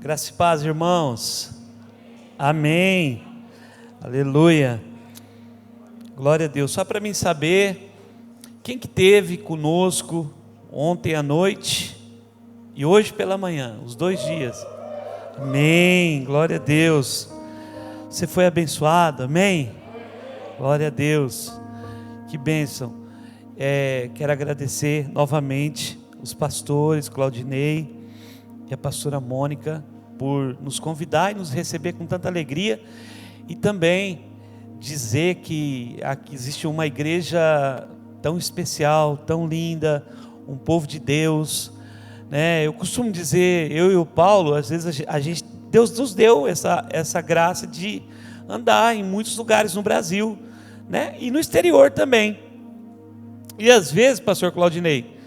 Graça e paz, irmãos. Amém. Aleluia. Glória a Deus. Só para mim saber, quem que esteve conosco ontem à noite e hoje pela manhã, os 2 dias. Amém. Glória a Deus. Você foi abençoado, amém? Glória a Deus. Que bênção. Quero agradecer novamente os pastores Claudinei e a pastora Mônica por nos convidar e nos receber com tanta alegria, e também dizer que aqui existe uma igreja tão especial, tão linda, um povo de Deus, né? Eu costumo dizer, eu e o Paulo, às vezes Deus nos deu essa graça de andar em muitos lugares no Brasil, né? E no exterior também. E às vezes, pastor Claudinei,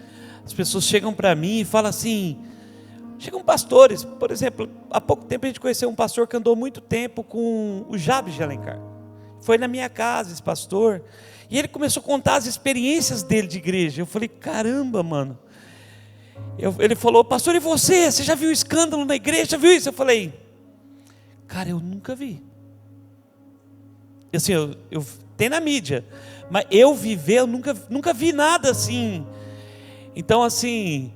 as pessoas chegam para mim e falam assim, chegam pastores, por exemplo, há pouco tempo a gente conheceu um pastor que andou muito tempo com o Jabes de Alencar. Foi na minha casa esse pastor, e ele começou a contar as experiências dele de igreja. Eu falei, caramba, mano. Ele falou, pastor, e você? Você já viu escândalo na igreja? Já viu isso? Eu falei, cara, eu nunca vi. Assim, eu tem na mídia, mas eu nunca vi nada assim. Então, assim,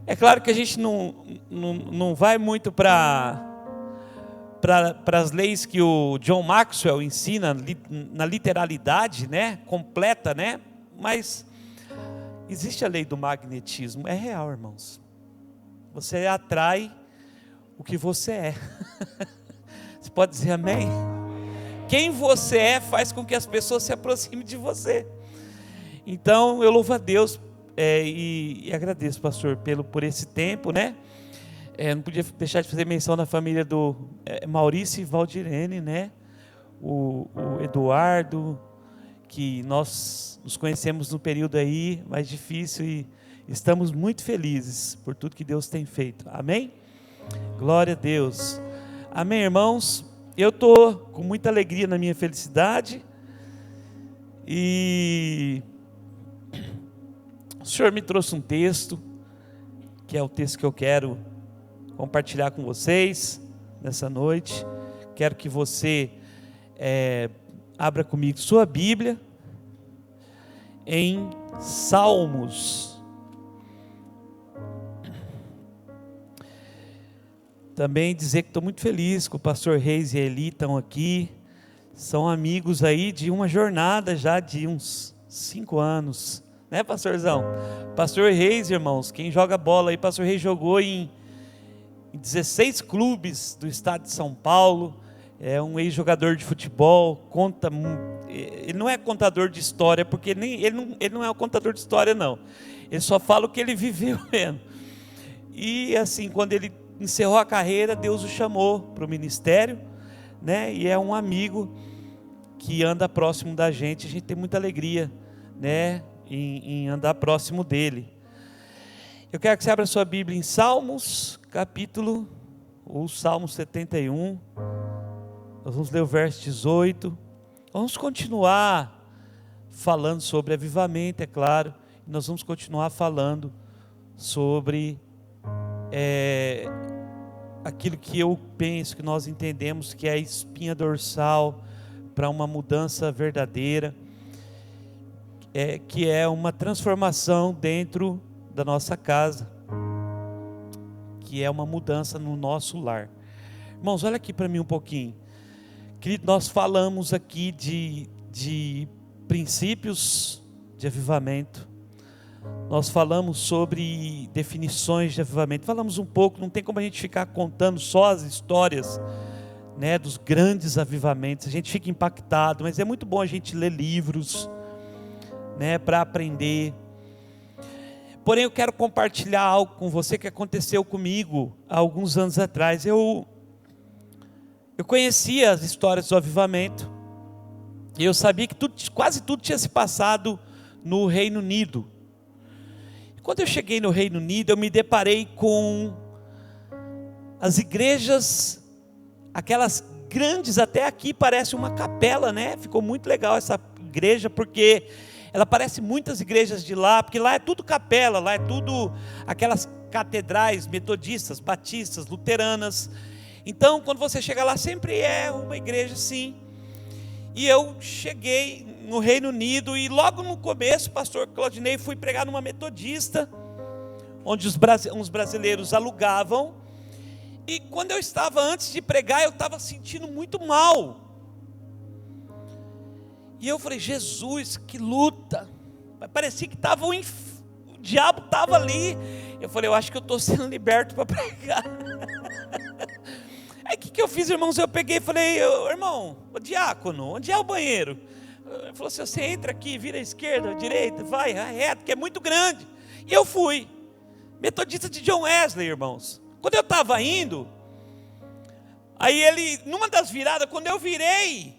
é claro que a gente não vai muito para as leis que o John Maxwell ensina na literalidade, né, completa, né? Mas existe a lei do magnetismo, é real, irmãos. Você atrai o que você é. Você pode dizer amém? Quem você é faz com que as pessoas se aproximem de você. Então eu louvo a Deus e agradeço, pastor, por esse tempo, né? Não podia deixar de fazer menção na família do Maurício e Valdirene, né? O Eduardo, que nós nos conhecemos no período aí mais difícil, e estamos muito felizes por tudo que Deus tem feito. Amém? Glória a Deus. Amém, irmãos? Eu estou com muita alegria na minha felicidade, e o Senhor me trouxe um texto, que é o texto que eu quero compartilhar com vocês nessa noite. Quero que você abra comigo sua Bíblia em Salmos. Também dizer que estou muito feliz que o pastor Reis e a Eli estão aqui. São amigos aí de uma jornada já de uns 5 anos, né, pastorzão? Pastor Reis, irmãos, quem joga bola aí, pastor Reis jogou em 16 clubes do estado de São Paulo. É um ex-jogador de futebol, ele não é contador de história, porque ele não é um contador de história, não. Ele só fala o que ele viveu mesmo. E assim, quando ele encerrou a carreira, Deus o chamou para o ministério, né? E é um amigo que anda próximo da gente. A gente tem muita alegria, né, em andar próximo dele. Eu quero que você abra sua Bíblia em Salmos, Salmo 71. Nós vamos ler o verso 18. Vamos continuar falando sobre avivamento, é claro. E nós vamos continuar falando sobre aquilo que eu penso, que nós entendemos que é a espinha dorsal para uma mudança verdadeira, que é uma transformação dentro da nossa casa, que é uma mudança no nosso lar. Irmãos, olha aqui para mim um pouquinho. Querido, nós falamos aqui de princípios de avivamento. Nós falamos sobre definições de avivamento. Falamos um pouco, não tem como a gente ficar contando só as histórias, né, dos grandes avivamentos. A gente fica impactado, mas é muito bom a gente ler livros, né, para aprender. Porém, eu quero compartilhar algo com você que aconteceu comigo há alguns anos atrás. Eu conhecia as histórias do avivamento, e eu sabia que quase tudo tinha se passado no Reino Unido. Quando eu cheguei no Reino Unido, eu me deparei com as igrejas, aquelas grandes, até aqui parece uma capela, né? Ficou muito legal essa igreja, porque ela parece muitas igrejas de lá, porque lá é tudo capela, lá é tudo aquelas catedrais metodistas, batistas, luteranas. Então, quando você chega lá, sempre é uma igreja assim. E eu cheguei no Reino Unido e logo no começo, pastor Claudinei, fui pregar numa metodista, onde uns brasileiros alugavam. E quando eu estava antes de pregar, eu estava sentindo muito mal. E eu falei, Jesus, que luta. Parecia que o diabo estava ali. Eu falei, eu acho que eu estou sendo liberto para pregar. Aí o que eu fiz, irmãos? Eu peguei e falei, irmão, o diácono, onde é o banheiro? Ele falou assim, você entra aqui, vira à esquerda, à direita, vai reto, que é muito grande. E eu fui. Metodista de John Wesley, irmãos. Quando eu estava indo, aí ele, numa das viradas, quando eu virei,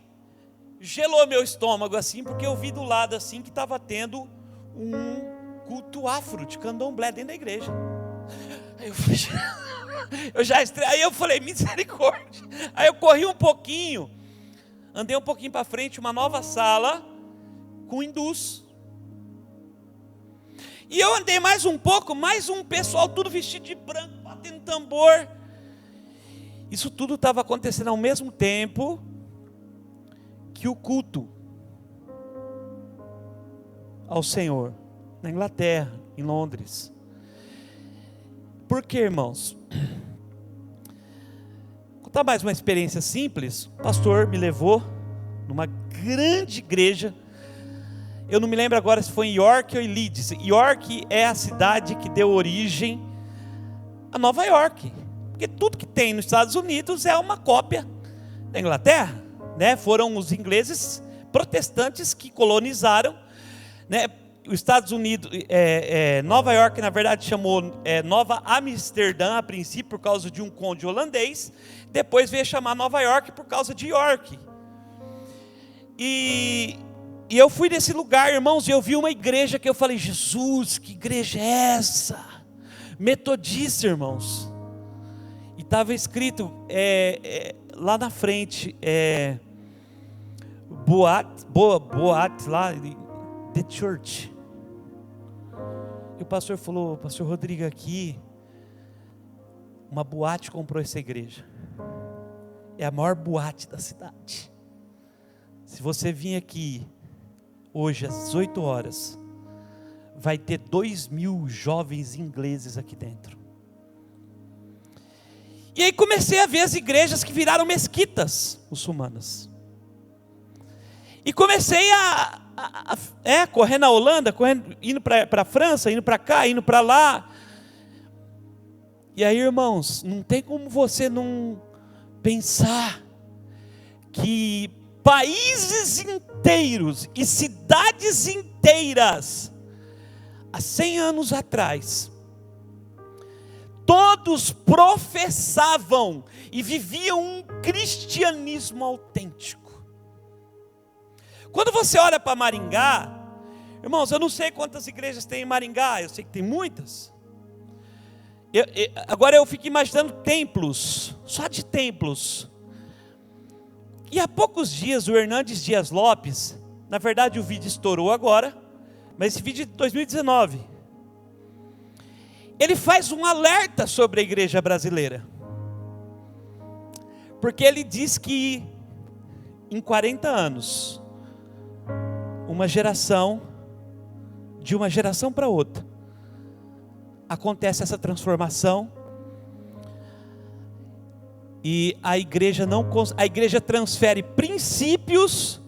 gelou meu estômago assim, porque eu vi do lado assim que estava tendo um culto afro de candomblé dentro da igreja. Aí eu falei, aí eu falei, misericórdia. Aí eu corri um pouquinho, andei um pouquinho para frente, uma nova sala com hindus. E eu andei mais um pouco, mais um pessoal tudo vestido de branco, batendo tambor. Isso tudo estava acontecendo ao mesmo tempo que o culto ao Senhor, na Inglaterra, em Londres. Por quê, irmãos? Vou contar mais uma experiência simples. O pastor me levou numa grande igreja. Eu não me lembro agora se foi em York ou em Leeds. York é a cidade que deu origem a Nova York. Porque tudo que tem nos Estados Unidos é uma cópia da Inglaterra, né? Foram os ingleses protestantes que colonizaram, né? Os Estados Unidos, Nova York, na verdade, chamou Nova Amsterdã a princípio por causa de um conde holandês. Depois veio chamar Nova York por causa de York. E eu fui nesse lugar, irmãos, e eu vi uma igreja que eu falei, Jesus, que igreja é essa? Metodista, irmãos. E estava escrito lá na frente, Boate lá, The Church. E o pastor falou, pastor Rodrigo aqui, uma boate comprou essa igreja. É a maior boate da cidade. Se você vir aqui hoje às 18 horas, vai ter 2.000 jovens ingleses aqui dentro. E aí comecei a ver as igrejas que viraram mesquitas muçulmanas. E comecei a correr na Holanda, indo para a França, indo para cá, indo para lá. E aí, irmãos, não tem como você não pensar que países inteiros e cidades inteiras, há 100 anos atrás, todos professavam e viviam um cristianismo autêntico. Quando você olha para Maringá, irmãos, eu não sei quantas igrejas tem em Maringá, eu sei que tem muitas. Agora eu fico imaginando templos, só de templos. E há poucos dias o Hernandes Dias Lopes, na verdade o vídeo estourou agora, mas esse vídeo é de 2019. Ele faz um alerta sobre a igreja brasileira. Porque ele diz que em 40 anos, de uma geração para outra, acontece essa transformação. E a igreja transfere princípios,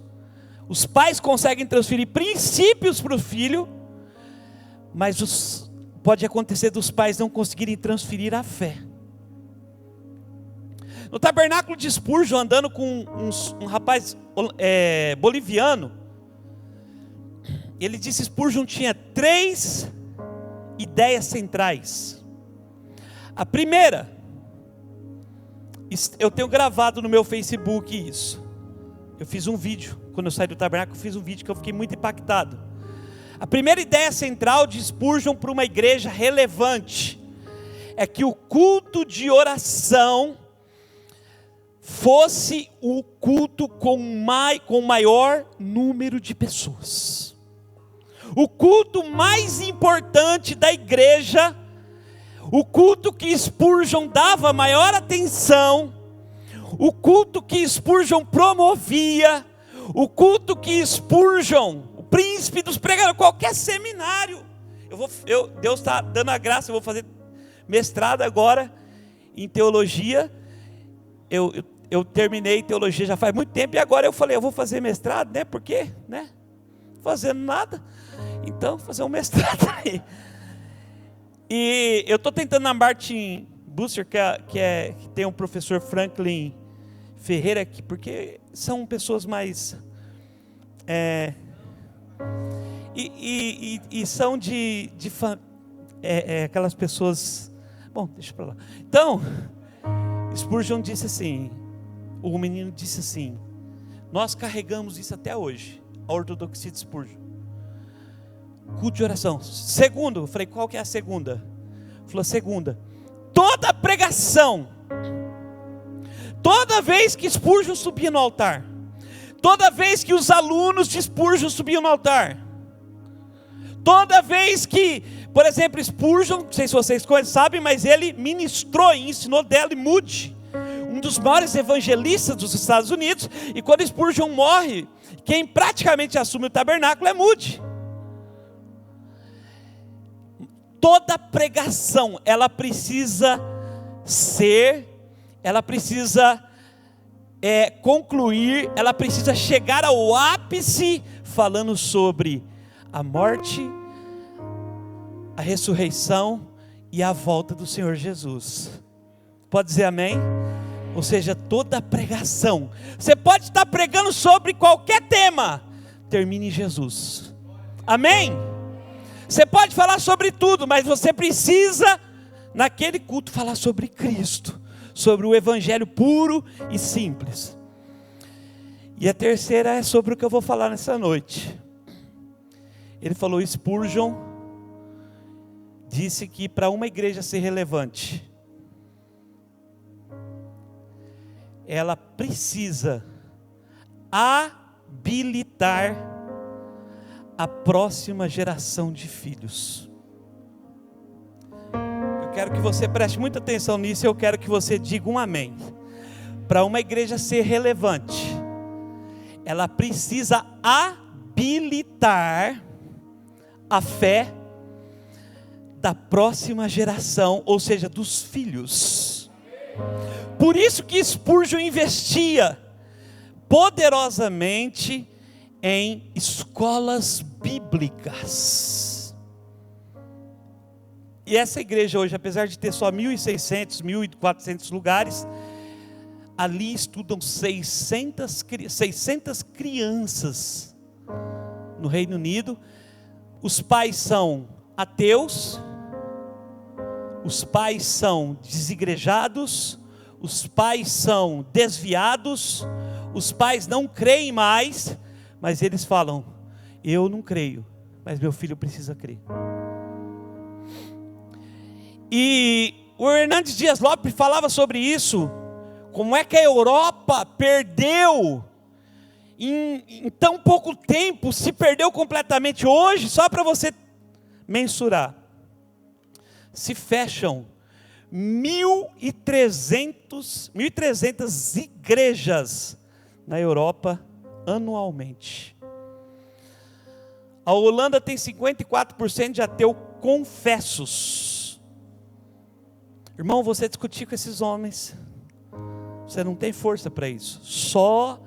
os pais conseguem transferir princípios para o filho, mas pode acontecer dos pais não conseguirem transferir a fé. No tabernáculo de Spurgeon, andando com um rapaz boliviano, ele disse que Spurgeon tinha 3 ideias centrais. A primeira, eu tenho gravado no meu Facebook isso. Eu fiz um vídeo, quando eu saí do tabernáculo, eu fiz um vídeo que eu fiquei muito impactado. A primeira ideia central de Spurgeon para uma igreja relevante é que o culto de oração fosse o culto com maior número de pessoas. O culto mais importante da igreja, o culto que Spurgeon dava maior atenção, o culto que Spurgeon promovia, o culto que Spurgeon, o príncipe dos pregadores, qualquer seminário. Deus está dando a graça, eu vou fazer mestrado agora em teologia. Eu terminei teologia já faz muito tempo, e agora eu falei, eu vou fazer mestrado, né? Por quê? Né? Fazendo nada, então vou fazer um mestrado aí. E eu estou tentando na Martin Bucer, que tem um professor Franklin Ferreira aqui, porque são pessoas mais e são aquelas pessoas. Bom, deixa para lá. Então, Spurgeon disse assim, o menino disse assim: nós carregamos isso até hoje, a ortodoxia de Spurgeon. Culto de oração. Segundo, eu falei, qual que é a segunda? Ele falou, segunda, toda pregação, toda vez que Spurgeon subia no altar, toda vez que os alunos de Spurgeon subiam no altar, toda vez que, por exemplo, Spurgeon, não sei se vocês sabem, mas ele ministrou e ensinou Dale Moody, um dos maiores evangelistas dos Estados Unidos, e quando Spurgeon morre, quem praticamente assume o tabernáculo é Moody. Toda pregação, ela precisa concluir, ela precisa chegar ao ápice, falando sobre a morte, a ressurreição e a volta do Senhor Jesus. Pode dizer amém? Ou seja, toda pregação, você pode estar pregando sobre qualquer tema, termine em Jesus. Amém? Você pode falar sobre tudo, mas você precisa, naquele culto, falar sobre Cristo, sobre o evangelho puro e simples. E a terceira é sobre o que eu vou falar nessa noite. Ele falou, Spurgeon disse que para uma igreja ser relevante, ela precisa habilitar a próxima geração de filhos. Eu quero que você preste muita atenção nisso, e eu quero que você diga um amém. Para uma igreja ser relevante, ela precisa habilitar a fé da próxima geração, ou seja, dos filhos. Por isso que Spurgeon investia poderosamente em escolas bíblicas. E essa igreja hoje, apesar de ter só 1.600, 1.400 lugares, ali estudam 600 crianças no Reino Unido. Os pais são ateus, os pais são desigrejados, os pais são desviados, os pais não creem mais, mas eles falam, eu não creio, mas meu filho precisa crer. E o Hernandes Dias Lopes falava sobre isso, como é que a Europa perdeu, em tão pouco tempo, se perdeu completamente. Hoje, só para você mensurar, se fecham 1.300 igrejas na Europa anualmente. A Holanda tem 54% de ateu confessos. Irmão, você discutir com esses homens, você não tem força para isso. Só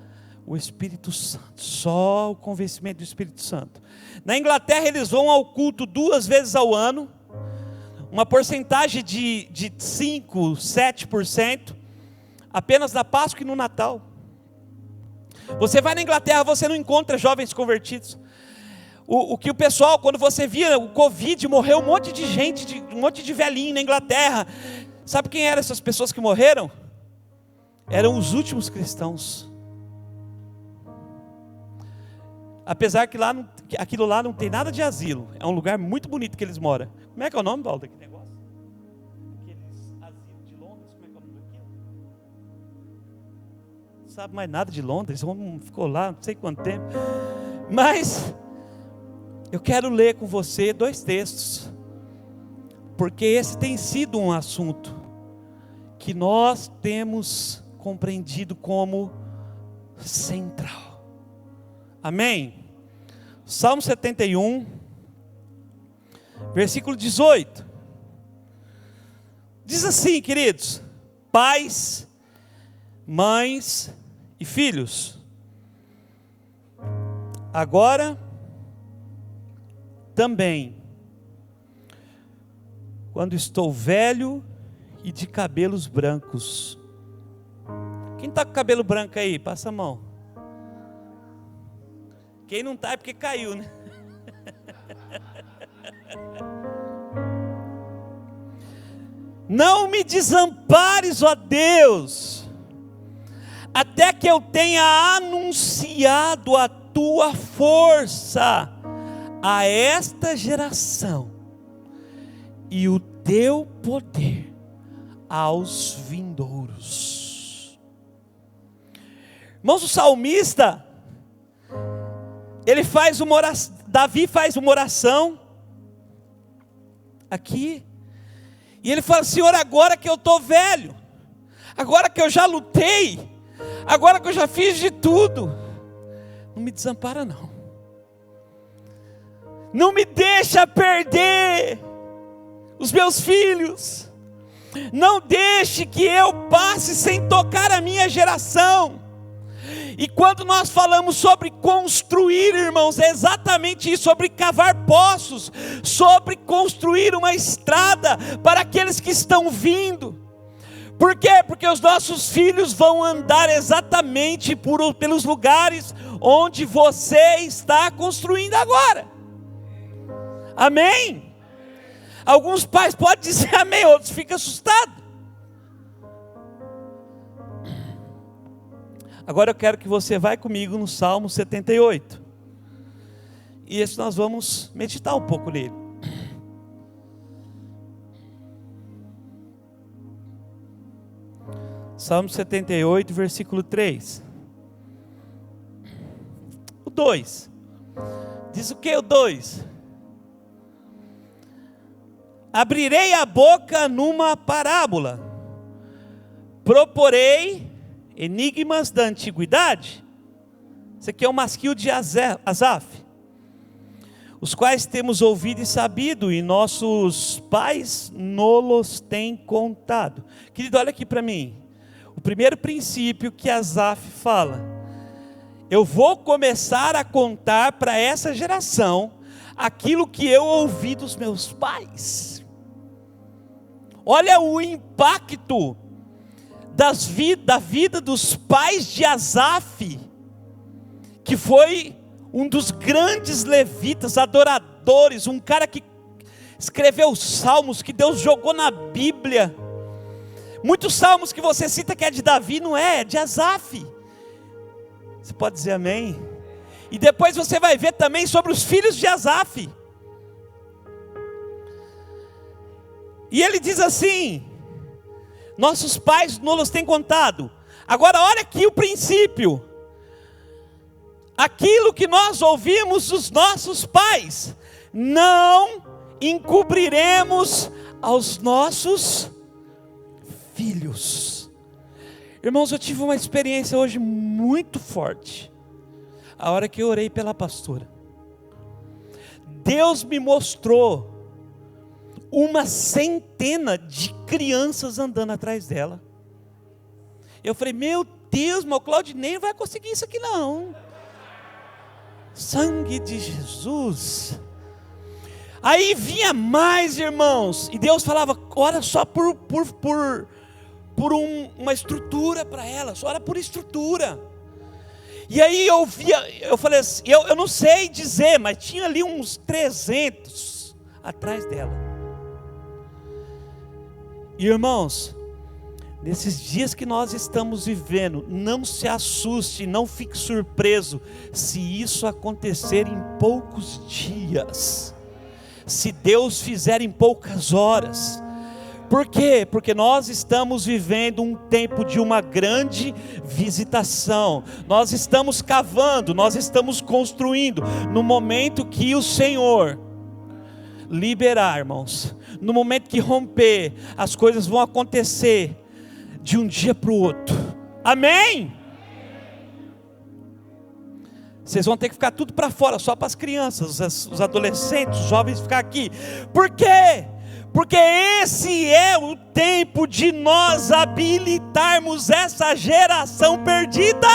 o Espírito Santo, só o convencimento do Espírito Santo. Na Inglaterra eles vão ao culto 2 vezes ao ano, uma porcentagem de 5, 7%, apenas na Páscoa e no Natal. Você vai na Inglaterra, você não encontra jovens convertidos. O que o pessoal, quando você via o Covid, morreu um monte de gente, um monte de velhinho na Inglaterra. Sabe quem eram essas pessoas que morreram? Eram os últimos cristãos. Apesar que aquilo lá não tem nada de asilo, é um lugar muito bonito que eles moram. Como é que é o nome, Valdo, daquele negócio? Aqueles asilos de Londres, como é que é o nome daquilo? Não sabe mais nada de Londres, o homem ficou lá não sei quanto tempo. Mas eu quero ler com você 2 textos. porque esse tem sido um assunto que nós temos compreendido como central. Amém? Salmo 71, versículo 18. Diz assim, queridos: pais, mães e filhos, agora também, quando estou velho e de cabelos brancos. Quem está com cabelo branco aí? Passa a mão. Quem não está é porque caiu, né? Não me desampares, ó Deus, até que eu tenha anunciado a tua força a esta geração e o teu poder aos vindouros. Irmãos, o salmista, ele faz uma oração, Davi faz uma oração aqui, e ele fala: Senhor, agora que eu estou velho, agora que eu já lutei, agora que eu já fiz de tudo, não me desampara não, não me deixa perder os meus filhos, não deixe que eu passe sem tocar a minha geração. E quando nós falamos sobre construir, irmãos, é exatamente isso, sobre cavar poços, sobre construir uma estrada para aqueles que estão vindo. Por quê? Porque os nossos filhos vão andar exatamente pelos lugares onde você está construindo agora. Amém? Alguns pais podem dizer amém, outros ficam assustados. Agora eu quero que você vá comigo no Salmo 78. E esse nós vamos meditar um pouco nele. Salmo 78, versículo 3. O 2. Diz o que o 2? Abrirei a boca numa parábola, proporei enigmas da antiguidade. Isso aqui é o masquil de Asaf, os quais temos ouvido e sabido, e nossos pais nos têm contado. Querido, olha aqui para mim. O primeiro princípio que Asaf fala: eu vou começar a contar para essa geração aquilo que eu ouvi dos meus pais. Olha o impacto da vida dos pais de Asaf, que foi um dos grandes levitas, adoradores, um cara que escreveu os salmos que Deus jogou na Bíblia. Muitos salmos que você cita que é de Davi, não é de Asaf. Você pode dizer amém? E depois você vai ver também sobre os filhos de Asaf. E ele diz assim: nossos pais nos têm contado. Agora olha aqui o princípio. Aquilo que nós ouvimos dos nossos pais, não encobriremos aos nossos filhos. Irmãos, eu tive uma experiência hoje muito forte, a hora que eu orei pela pastora. Deus me mostrou uma centena de crianças andando atrás dela. Eu falei: meu Deus, meu Claudinei não vai conseguir isso aqui não. Sangue de Jesus. Aí vinha mais, irmãos, e Deus falava: ora só por uma estrutura para ela, só ora por estrutura. E aí eu falei assim, eu não sei dizer, mas tinha ali uns 300 atrás dela. E irmãos, nesses dias que nós estamos vivendo, não se assuste, não fique surpreso se isso acontecer em poucos dias, se Deus fizer em poucas horas. Por quê? Porque nós estamos vivendo um tempo de uma grande visitação. Nós estamos cavando, nós estamos construindo. No momento que o Senhor liberar, irmãos, no momento que romper, as coisas vão acontecer de um dia para o outro. Amém? Vocês vão ter que ficar tudo para fora, só para as crianças, os adolescentes, os jovens ficar aqui. Por quê? Porque esse é o tempo de nós habilitarmos essa geração perdida.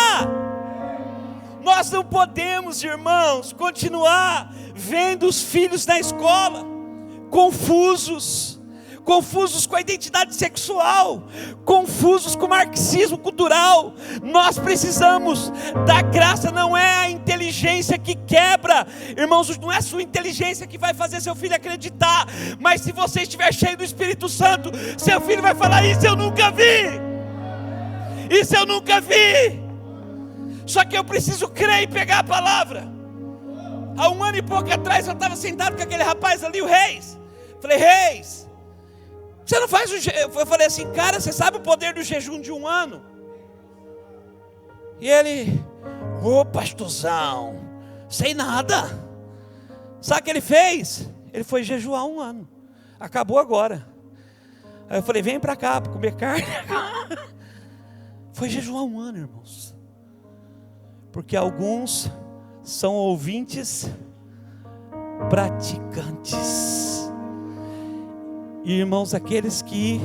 Nós não podemos, irmãos, continuar vendo os filhos na escola confusos com a identidade sexual, confusos com o marxismo cultural. Nós precisamos da graça. Não é a inteligência que quebra, irmãos, não é a sua inteligência que vai fazer seu filho acreditar, mas se você estiver cheio do Espírito Santo, seu filho vai falar: isso eu nunca vi, isso eu nunca vi. Só que eu preciso crer e pegar a palavra. Há 1 ano e pouco atrás eu estava sentado com aquele rapaz ali, o Reis. Falei: Reis, você não faz o jejum? Eu falei assim: cara, você sabe o poder do jejum de 1 ano? E ele: ô pastorzão, sei nada. Sabe o que ele fez? Ele foi jejuar 1 ano. Acabou agora. Aí eu falei: vem para cá para comer carne. Foi jejuar 1 ano, irmãos. Porque alguns são ouvintes praticantes. E, irmãos, aqueles que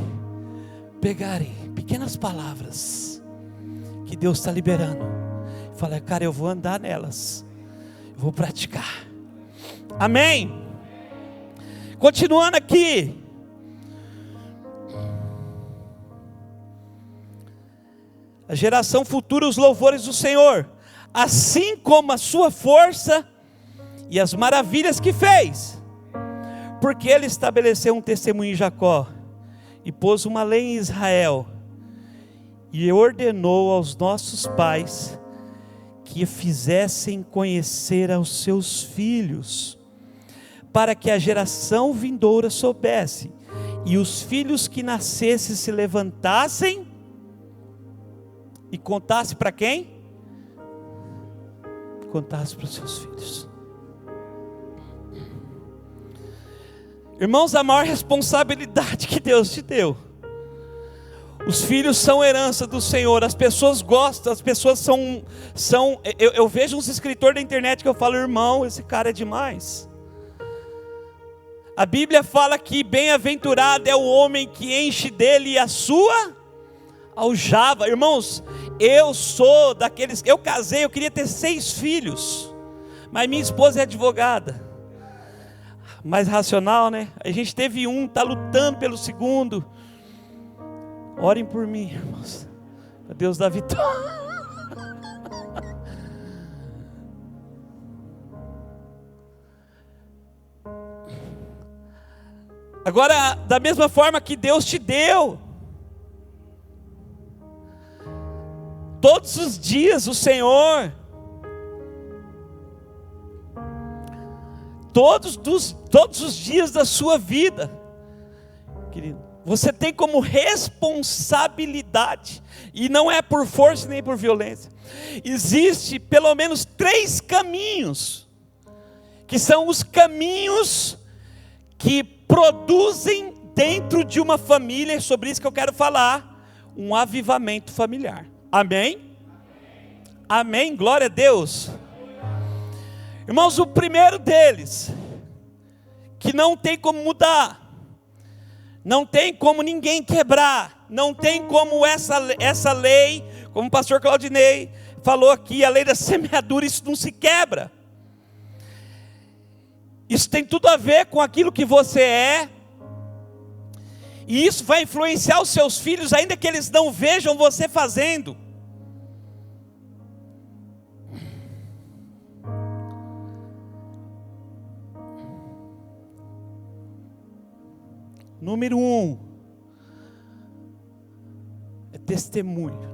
pegarem pequenas palavras que Deus está liberando, e falar: cara, eu vou andar nelas, eu vou praticar. Amém? Continuando aqui, a geração futura, os louvores do Senhor, assim como a sua força e as maravilhas que fez, porque Ele estabeleceu um testemunho em Jacó, e pôs uma lei em Israel, e ordenou aos nossos pais que fizessem conhecer aos seus filhos, para que a geração vindoura soubesse, e os filhos que nascessem se levantassem e contasse para quem? Contasse para os seus filhos. Irmãos, a maior responsabilidade que Deus te deu. Os filhos são herança do Senhor. As pessoas gostam, as pessoas são eu vejo uns escritores da internet que eu falo: irmão, esse cara é demais. A Bíblia fala que bem-aventurado é o homem que enche dele a sua aljava. Irmãos, eu sou daqueles, eu casei, eu queria ter 6 filhos, mas minha esposa é advogada, mais racional, né? A gente teve um, está lutando pelo segundo. Orem por mim, irmãos, para Deus dar vitória. Agora, da mesma forma que Deus te deu, todos os dias o Senhor, todos os dias da sua vida, querido, você tem como responsabilidade, e não é por força nem por violência, existe pelo menos 3 caminhos, que são os caminhos que produzem dentro de uma família, é sobre isso que eu quero falar, um avivamento familiar. Amém? Amém, glória a Deus. Irmãos, o primeiro deles, que não tem como mudar, não tem como ninguém quebrar, não tem como essa lei, como o pastor Claudinei falou aqui, a lei da semeadura, isso não se quebra. Isso tem tudo a ver com aquilo que você é, e isso vai influenciar os seus filhos, ainda que eles não vejam você fazendo. Número 1 é testemunho.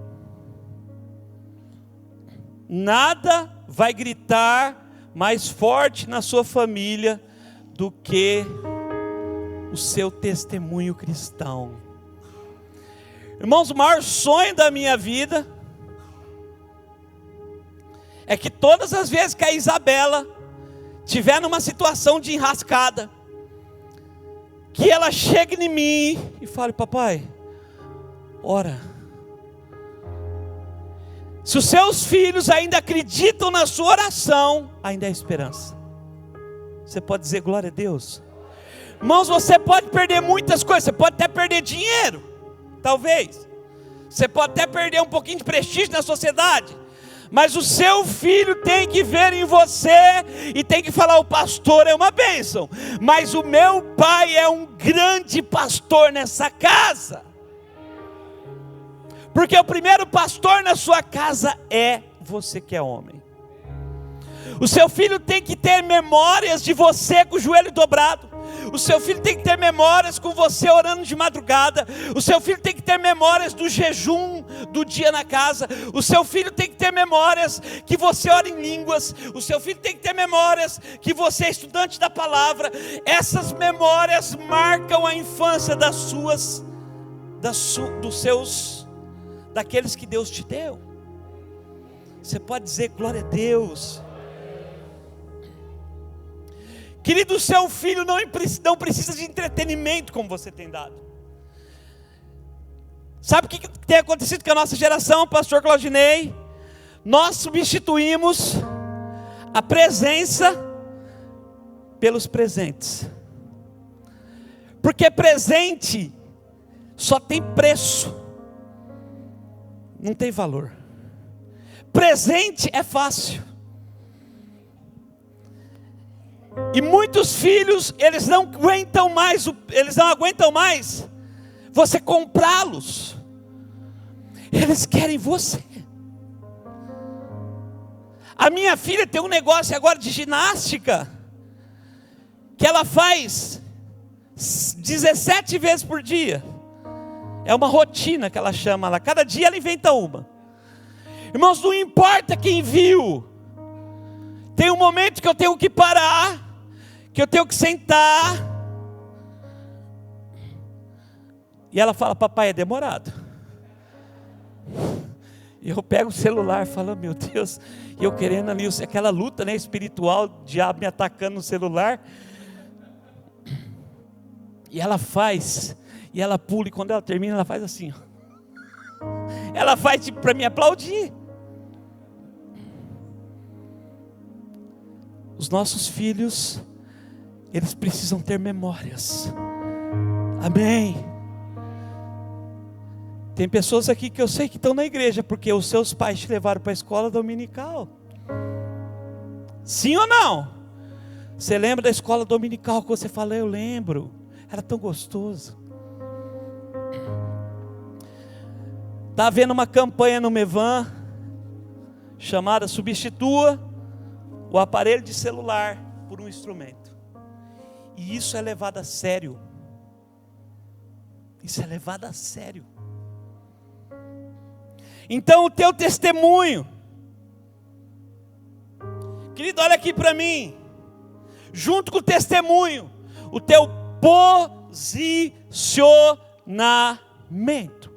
Nada vai gritar mais forte na sua família do que o seu testemunho cristão. Irmãos, o maior sonho da minha vida é que todas as vezes que a Isabela estiver numa situação de enrascada, que ela chegue em mim e fale: papai, ora. Se os seus filhos ainda acreditam na sua oração, ainda há esperança. Você pode dizer glória a Deus? Irmãos, você pode perder muitas coisas. Você pode até perder dinheiro, talvez. Você pode até perder um pouquinho de prestígio na sociedade. Mas o seu filho tem que ver em você e tem que falar: o pastor é uma bênção, mas o meu pai é um grande pastor nessa casa. Porque o primeiro pastor na sua casa é você que é homem. O seu filho tem que ter memórias de você com o joelho dobrado. O seu filho tem que ter memórias com você orando de madrugada. O seu filho tem que ter memórias do jejum do dia na casa. O seu filho tem que ter memórias que você ora em línguas. O seu filho tem que ter memórias que você é estudante da palavra. Essas memórias marcam a infância daqueles que Deus te deu. Você pode dizer glória a Deus. Querido, o seu filho não precisa de entretenimento como você tem dado. Sabe o que tem acontecido com a nossa geração, pastor Claudinei? Nós substituímos a presença pelos presentes. Porque presente só tem preço, não tem valor. Presente é fácil. E muitos filhos, eles não aguentam mais você comprá-los. Eles querem você. A minha filha tem um negócio agora de ginástica, que ela faz 17 vezes por dia. É uma rotina que ela chama lá. Cada dia ela inventa uma. Irmãos, não importa quem viu. Tem um momento que eu tenho que parar, que eu tenho que sentar. E ela fala: papai, é demorado. E eu pego o celular e falo: meu Deus. E eu querendo ali, aquela luta, né, espiritual, o diabo me atacando no celular. E ela faz, e ela pula, e quando ela termina, ela faz assim, ó. Ela faz tipo para me aplaudir. Os nossos filhos, eles precisam ter memórias. Amém. Tem pessoas aqui que eu sei que estão na igreja porque os seus pais te levaram para a escola dominical. Sim ou não? Você lembra da escola dominical que você fala: eu lembro, era tão gostoso. Está havendo uma campanha no Mevan chamada Substitua o aparelho de celular por um instrumento. E isso é levado a sério. Isso é levado a sério. Então o teu testemunho, querido, olha aqui para mim. Junto com o testemunho, o teu posicionamento.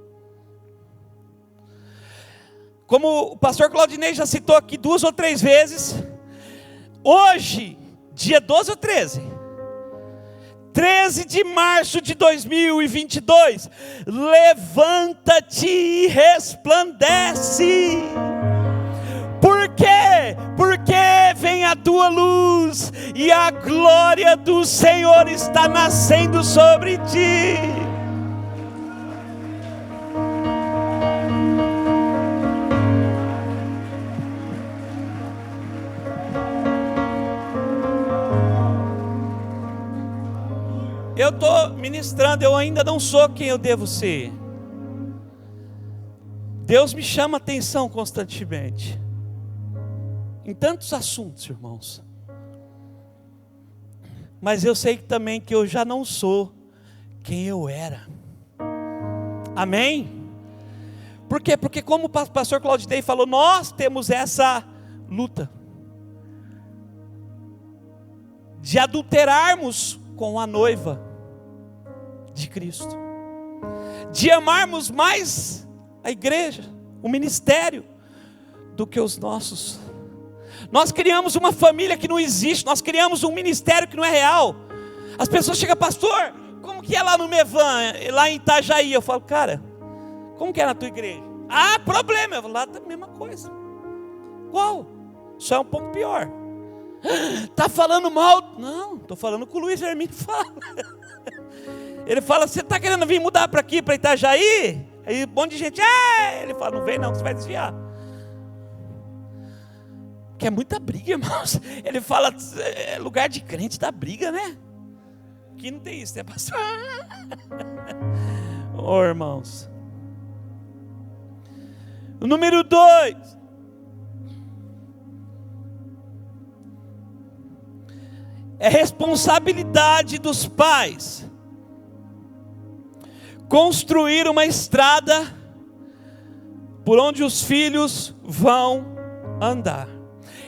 Como o pastor Claudinei já citou aqui 2 ou 3 vezes, hoje, dia 12 ou 13 de março de 2022, levanta-te e resplandece. Por quê? Porque vem a tua luz e a glória do Senhor está nascendo sobre ti. Eu estou ministrando, eu ainda não sou quem eu devo ser. Deus me chama a atenção constantemente, em tantos assuntos, irmãos. Mas eu sei também que eu já não sou quem eu era. Amém? Por quê? Porque como o pastor Claudinei falou, nós temos essa luta de adulterarmos com a noiva de Cristo, de amarmos mais a igreja, o ministério, do que os nossos. Nós criamos uma família que não existe, nós criamos um ministério que não é real. As pessoas chegam: pastor, como que é lá no Mevan, lá em Itajaí? Eu falo, cara, como que é na tua igreja? Ah, problema. Eu falo, lá tá a mesma coisa. Qual? Só é um pouco pior. Tá falando mal? Não, estou falando com o Luiz Hermínio fala. Ele fala, você está querendo vir mudar para aqui, para Itajaí? Aí um monte de gente, ele fala, não vem não, você vai desviar. Que é muita briga, irmãos. Ele fala, lugar de crente dá briga, né? Aqui não tem isso, né, pastor? Oh, irmãos. O número 2. É responsabilidade dos pais construir uma estrada por onde os filhos vão andar.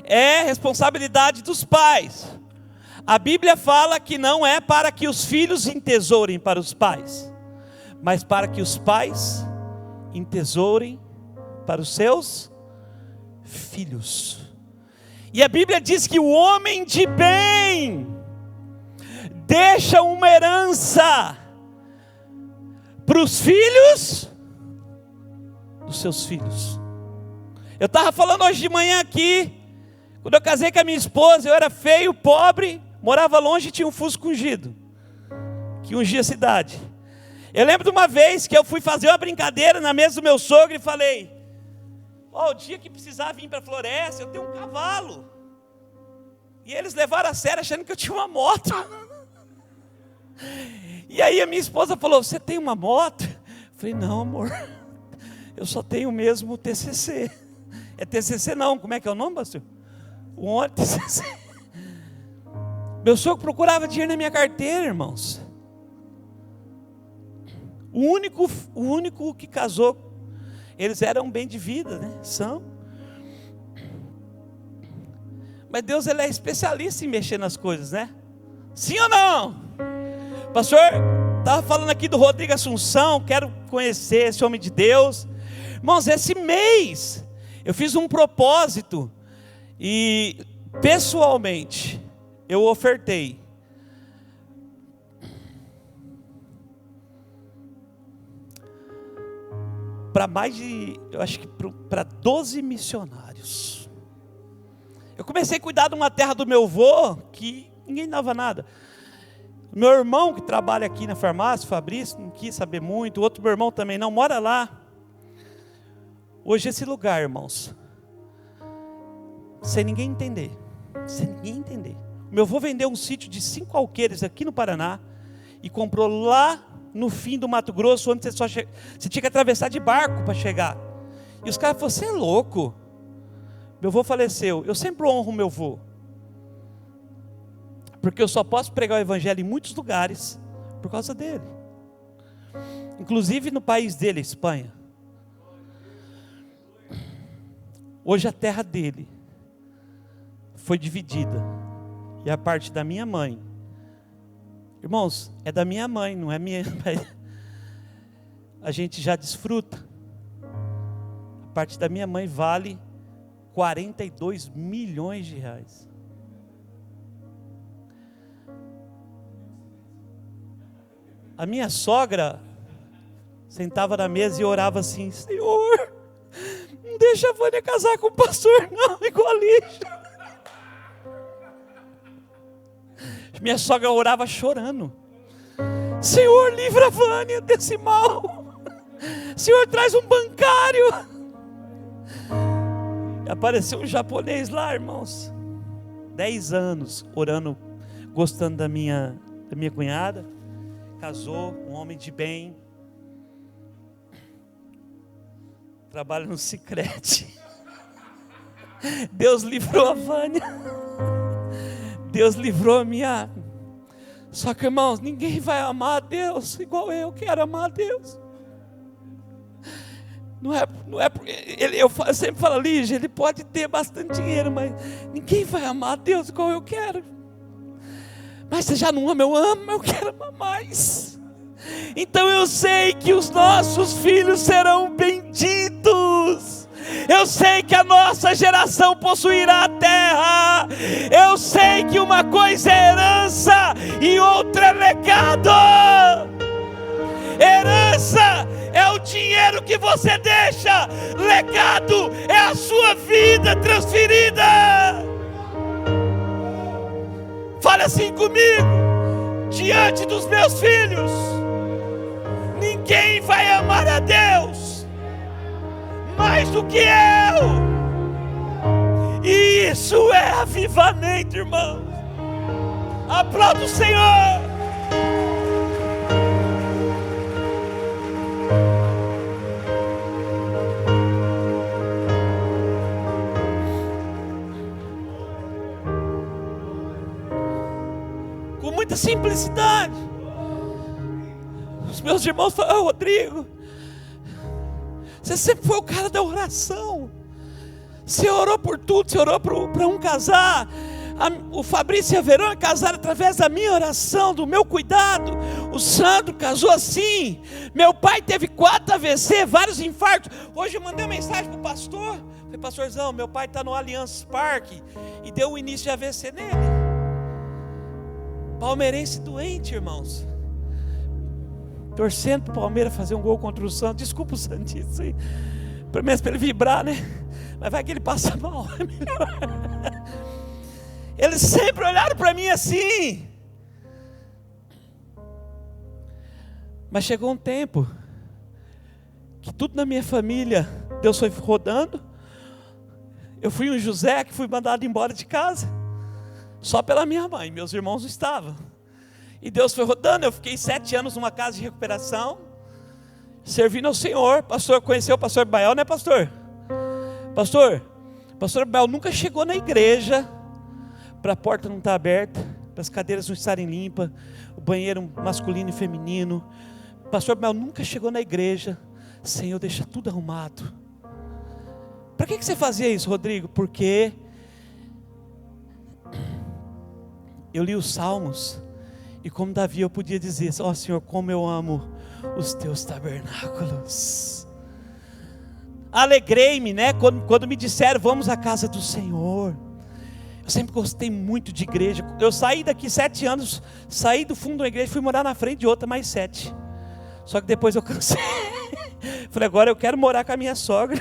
É responsabilidade dos pais. A Bíblia fala que não é para que os filhos entesourem para os pais, mas para que os pais entesourem para os seus filhos. E a Bíblia diz que o homem de bem deixa uma herança para os filhos dos seus filhos. Eu estava falando hoje de manhã aqui, quando eu casei com a minha esposa, eu era feio, pobre, morava longe e tinha um Fusca ungido, que ungia a cidade. Eu lembro de uma vez que eu fui fazer uma brincadeira na mesa do meu sogro e falei, o dia que precisar vir para a floresta, eu tenho um cavalo. E eles levaram a sério achando que eu tinha uma moto. E aí a minha esposa falou, você tem uma moto? Eu falei, não, amor, eu só tenho mesmo o TCC. É TCC não, como é que é o nome, pastor? O ônibus TCC. Meu sogro procurava dinheiro na minha carteira, irmãos. O único que casou, eles eram bem de vida, né? São. Mas Deus, Ele é especialista em mexer nas coisas, né? Sim ou não? Pastor, estava falando aqui do Rodrigo Assunção, quero conhecer esse homem de Deus. Irmãos, esse mês, eu fiz um propósito, e pessoalmente, eu ofertei para mais de, eu acho que para 12 missionários. Eu comecei a cuidar de uma terra do meu avô, que ninguém dava nada. Meu irmão que trabalha aqui na farmácia, Fabrício, não quis saber muito, o outro meu irmão também não, mora lá. Hoje esse lugar, irmãos, sem ninguém entender, meu avô vendeu um sítio de 5 alqueires aqui no Paraná, e comprou lá no fim do Mato Grosso, onde você tinha que atravessar de barco para chegar. E os caras falaram, você é louco? Meu avô faleceu, eu sempre honro meu avô, porque eu só posso pregar o evangelho em muitos lugares, por causa dele. Inclusive no país dele, Espanha. Hoje a terra dele foi dividida, e a parte da minha mãe, irmãos, é da minha mãe, não é minha, a gente já desfruta. A parte da minha mãe vale 42 milhões de reais. A minha sogra sentava na mesa e orava assim, Senhor, não deixa a Vânia casar com o pastor não, igual a Lígia. Minha sogra orava chorando, Senhor, livra a Vânia desse mal, Senhor, traz um bancário. Apareceu um japonês lá, irmãos, 10 anos orando, gostando da minha cunhada, casou, um homem de bem, trabalha no Sicredi. Deus livrou a Vânia, Deus livrou a minha. Só que, irmãos, ninguém vai amar a Deus igual eu quero amar a Deus. Não é eu sempre falo, Lígia, ele pode ter bastante dinheiro, mas ninguém vai amar a Deus igual eu quero. Mas você já não ama, eu amo, eu quero amar mais. Então eu sei que os nossos filhos serão benditos. Eu sei que a nossa geração possuirá a terra. terra. Eu sei que uma coisa é herança e outra é legado. Herança é o dinheiro que você deixa, legado é a sua vida transferida. Fale assim comigo: diante dos meus filhos, ninguém vai amar a Deus mais do que eu. E isso é avivamento, irmãos. Aplauda o Senhor. Com muita simplicidade. Os meus irmãos falam: Rodrigo, você sempre foi o cara da oração. Você orou por tudo, você orou para um casar. O Fabrício e a Verônica casaram através da minha oração, do meu cuidado. O Sandro casou assim. Meu pai teve 4 AVC, vários infartos. Hoje eu mandei uma mensagem para o pastor. Falei: pastorzão, meu pai está no Allianz Parque e deu o início de AVC nele. Palmeirense doente, irmãos. Torcendo para o Palmeiras fazer um gol contra o Santos. Desculpa o Santista aí, pelo menos para ele vibrar, né? Mas vai que ele passa mal, é melhor. Eles sempre olharam para mim assim. Mas chegou um tempo que tudo na minha família, Deus foi rodando. Eu fui um José que fui mandado embora de casa, só pela minha mãe, meus irmãos não estavam. E Deus foi rodando, eu fiquei 7 anos numa casa de recuperação, servindo ao Senhor. Pastor, conheceu o pastor Bael, né, pastor? Pastor Bael nunca chegou na igreja para a porta não estar aberta, para as cadeiras não estarem limpas, o banheiro masculino e feminino. Pastor Bael nunca chegou na igreja: Senhor, deixa tudo arrumado. Para que você fazia isso, Rodrigo? Porque eu li os Salmos, e como Davi eu podia dizer: ó Senhor, como eu amo os teus tabernáculos. Alegrei-me, né, quando me disseram: vamos à casa do Senhor. Eu sempre gostei muito de igreja. Eu saí daqui 7 anos, saí do fundo da igreja, fui morar na frente de outra, mais 7. Só que depois eu cansei. Falei: agora eu quero morar com a minha sogra.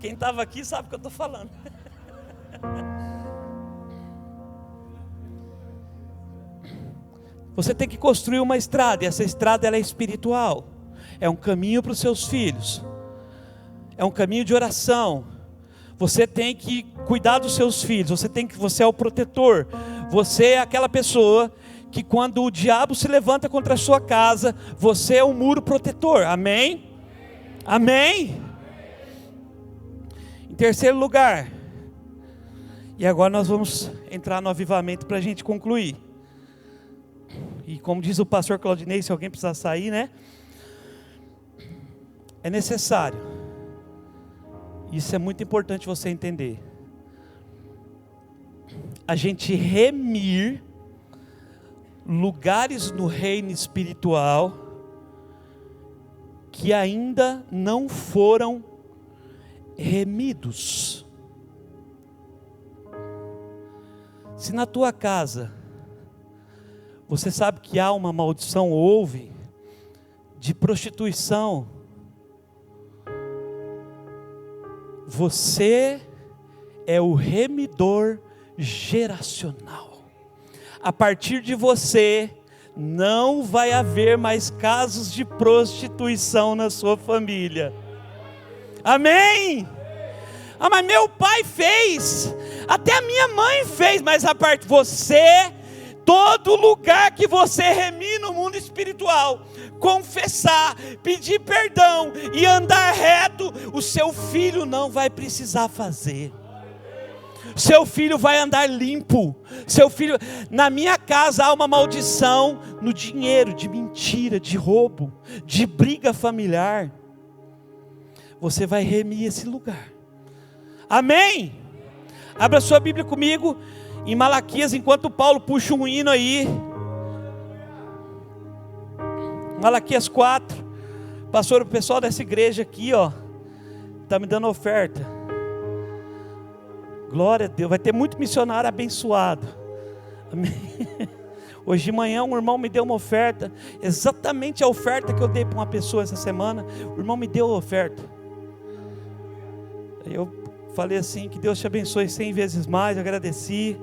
Quem estava aqui sabe o que eu estou falando. Você tem que construir uma estrada, e essa estrada ela é espiritual. É um caminho para os seus filhos. É um caminho de oração. Você tem que cuidar dos seus filhos. Você é o protetor. Você é aquela pessoa que quando o diabo se levanta contra a sua casa, você é o muro protetor. Amém? Amém? Em terceiro lugar, e agora nós vamos entrar no avivamento para a gente concluir. E como diz o pastor Claudinei, se alguém precisar sair, né? É necessário. Isso é muito importante você entender. A gente remir lugares no reino espiritual que ainda não foram remidos. Se na tua casa você sabe que há uma maldição, houve, de prostituição, você é o remidor geracional. A partir de você, não vai haver mais casos de prostituição na sua família. Amém? Ah, mas meu pai fez, até a minha mãe fez, mas a parte você, todo lugar que você remir no mundo espiritual, confessar, pedir perdão e andar reto, o seu filho não vai precisar fazer. Seu filho vai andar limpo. Seu filho, na minha casa há uma maldição no dinheiro, de mentira, de roubo, de briga familiar. Você vai remir esse lugar. Amém? Abra sua Bíblia comigo em Malaquias, enquanto Paulo puxa um hino aí. Malaquias 4. Pastor, o pessoal dessa igreja aqui, ó, tá me dando oferta. Glória a Deus, vai ter muito missionário abençoado. Amém. Hoje de manhã um irmão me deu uma oferta, exatamente a oferta que eu dei para uma pessoa essa semana. O irmão me deu a oferta. Eu falei assim, que Deus te abençoe 100 vezes mais, eu agradeci.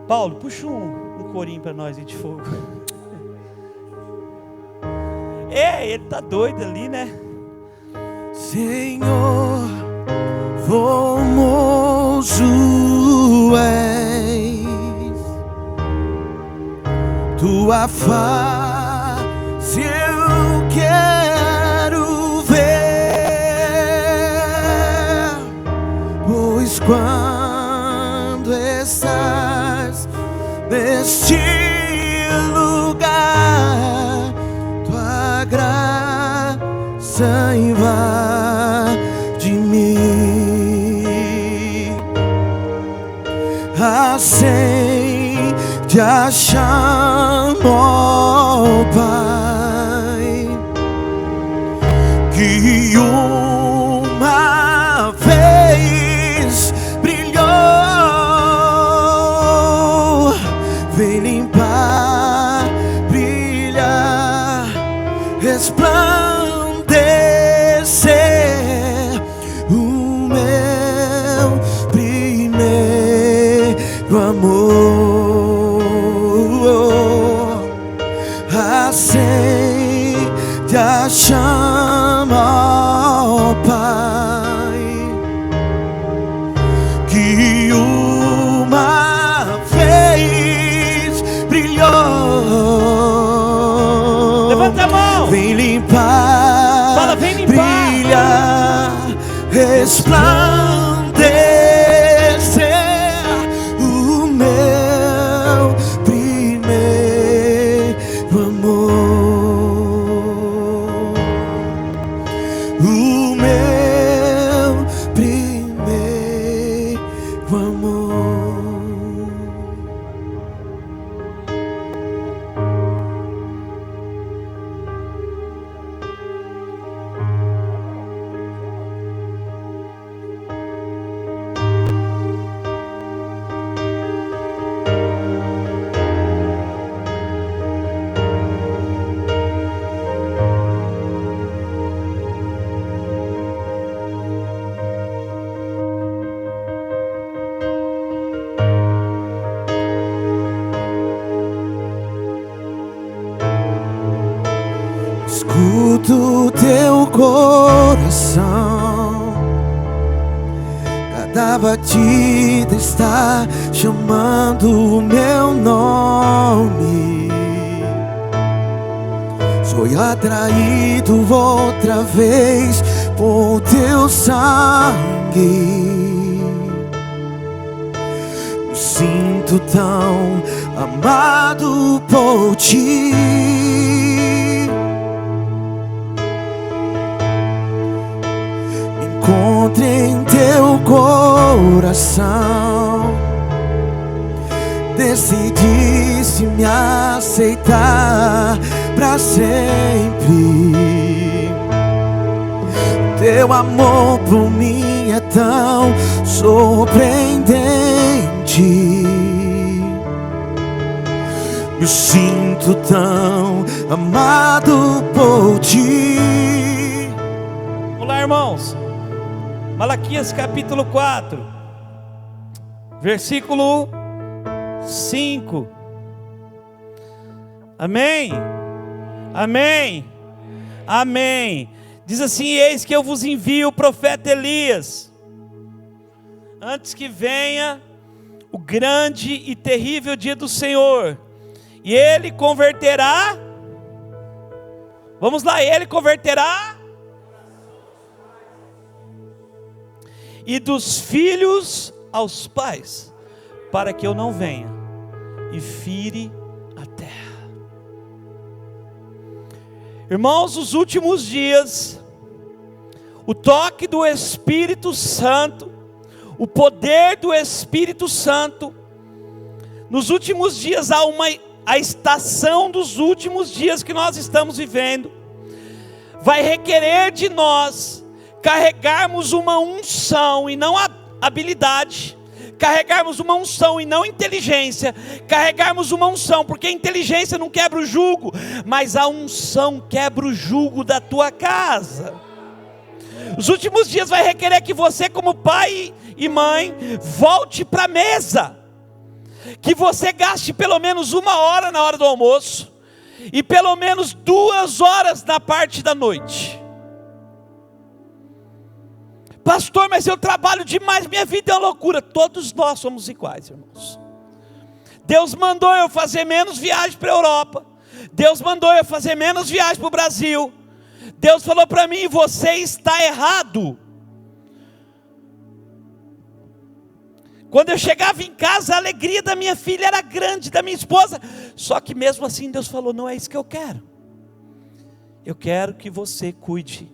Paulo, puxa um corinho para nós, de fogo. Ele tá doido ali, né? Senhor, formoso és, tua face eu quero ver, pois quando estás neste lugar, tua graça invade mim, acende a chama, ó Pai, que uma vez brilhou, vem limpar, brilhar, resplandecer o meu primeiro amor, acende a chama, ó Pai, que uma vez brilhou. Levanta a mão. Vem limpar, Fala, vem limpar. brilhar, resplandecer o meu primeiro amor, o meu primeiro amor. Escuto teu coração, cada batida está chamando o meu nome. Sou atraído outra vez por teu sangue. Me sinto tão amado por ti. Encontre em teu coração, decidisse me aceitar pra sempre. Teu amor por mim é tão surpreendente. Me sinto tão amado por ti. Olá, irmãos. Malaquias capítulo 4, versículo 5. Amém? Amém? Amém. Diz assim: eis que eu vos envio o profeta Elias, antes que venha o grande e terrível dia do Senhor, e ele converterá, vamos lá, ele converterá e dos filhos aos pais, para que eu não venha e fire a terra. Irmãos, os últimos dias, o toque do Espírito Santo, o poder do Espírito Santo, nos últimos dias a estação dos últimos dias que nós estamos vivendo, vai requerer de nós carregarmos uma unção, e não habilidade, carregarmos uma unção e não inteligência, carregarmos uma unção, porque a inteligência não quebra o jugo, mas a unção quebra o jugo da tua casa. Os últimos dias vai requerer que você, como pai e mãe, volte para a mesa, que você gaste pelo menos 1 hora na hora do almoço, e pelo menos 2 horas na parte da noite. Pastor, mas eu trabalho demais, minha vida é uma loucura. Todos nós somos iguais, irmãos. Deus mandou eu fazer menos viagem para a Europa, Deus mandou eu fazer menos viagem para o Brasil. Deus falou para mim: você está errado. Quando eu chegava em casa, a alegria da minha filha era grande, da minha esposa. Só que mesmo assim Deus falou: não é isso que eu quero. Eu quero que você cuide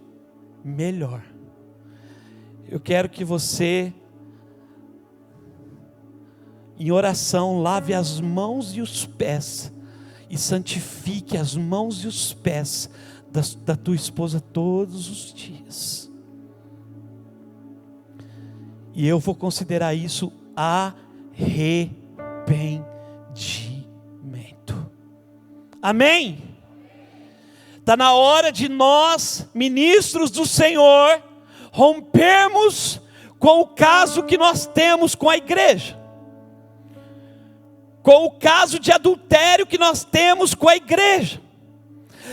melhor. Eu quero que você, em oração, lave as mãos e os pés, e santifique as mãos e os pés da tua esposa todos os dias. E eu vou considerar isso arrependimento. Amém? Está na hora de nós, ministros do Senhor, rompermos com o caso que nós temos com a igreja, com o caso de adultério que nós temos com a igreja.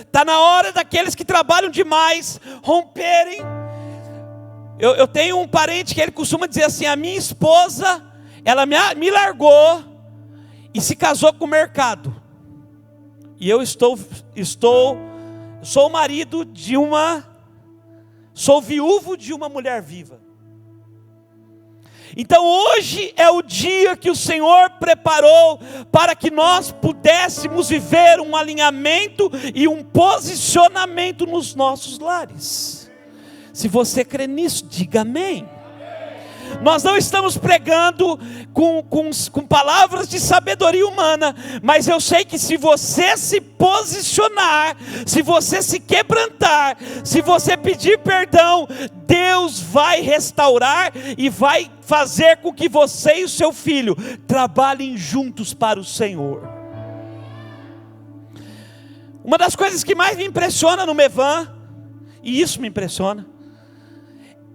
Está na hora daqueles que trabalham demais romperem. Eu tenho um parente que ele costuma dizer assim: a minha esposa, ela me largou e se casou com o mercado, e eu sou o marido de sou viúvo de uma mulher viva. Então hoje é o dia que o Senhor preparou para que nós pudéssemos viver um alinhamento e um posicionamento nos nossos lares. Se você crê nisso, diga amém. Nós não estamos pregando com palavras de sabedoria humana, mas eu sei que se você se posicionar, se você se quebrantar, se você pedir perdão, Deus vai restaurar e vai fazer com que você e o seu filho trabalhem juntos para o Senhor. Uma das coisas que mais me impressiona no Mevan, e isso me impressiona,